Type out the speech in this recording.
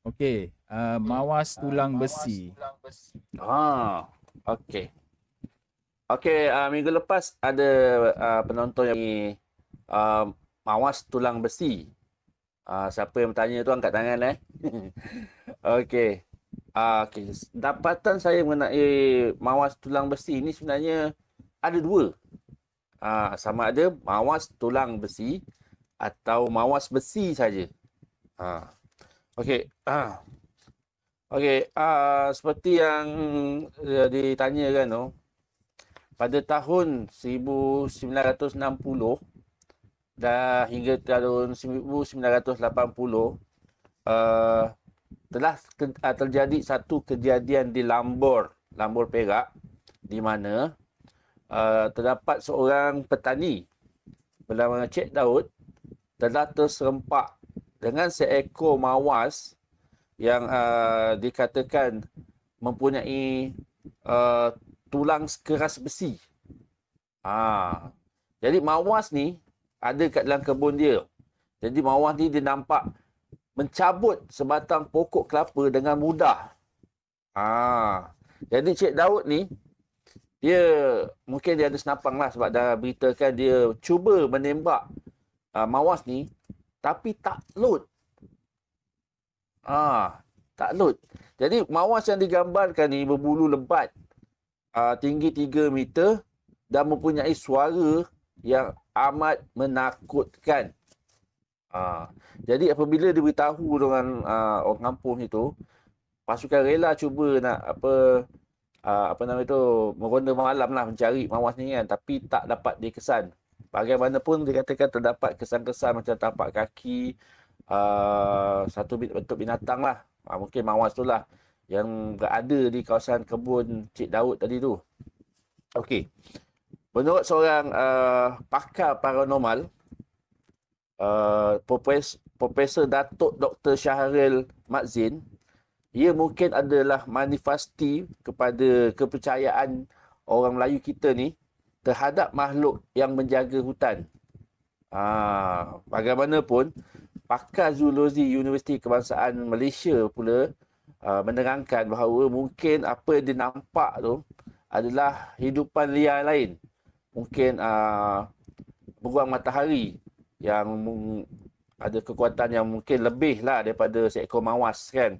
Okey, mawas tulang besi. Okey. Okey, minggu lepas ada penonton yang uh, mawas tulang besi. Siapa yang bertanya tu angkat tangan Okey. Okey. Dapatan saya mengenai mawas tulang besi ni sebenarnya ada dua. Sama ada mawas tulang besi atau mawas besi saja. Okey. Okey. Seperti yang ditanyakan tu, pada tahun 1960 dan hingga tahun 1980 telah terjadi satu kejadian di Lambor Perak, di mana terdapat seorang petani bernama Cik Daud telah terserempak dengan seekor mawas yang dikatakan mempunyai tulang keras besi. Jadi mawas ni ada kat dalam kebun dia. Jadi mawas ni dia nampak mencabut sebatang pokok kelapa dengan mudah. Jadi Cik Daud ni, dia mungkin dia ada senapang lah sebab dah beritakan dia cuba menembak mawas ni, tapi tak load. Tak load. Jadi mawas yang digambarkan ni berbulu lebat, tinggi 3 meter dan mempunyai suara yang amat menakutkan. Jadi apabila diberitahu dengan orang kampung itu, pasukan rela cuba nak meronda malam lah mencari mawas ni kan, tapi tak dapat dikesan. Bagaimanapun dikatakan terdapat kesan-kesan macam tapak kaki, satu bentuk binatang lah. Mungkin mawas tu lah yang berada di kawasan kebun Cik Daud tadi tu. Okey. Menurut seorang pakar paranormal, Profesor Datuk Dr. Syahril Madzin, ia mungkin adalah manifesti kepada kepercayaan orang Melayu kita ni terhadap makhluk yang menjaga hutan. Bagaimanapun, pakar zoologi Universiti Kebangsaan Malaysia pula menerangkan bahawa mungkin apa yang dinampak tu adalah hidupan liar lain. Mungkin beruang matahari yang ada kekuatan yang mungkin lebih lah daripada seekor mawas kan.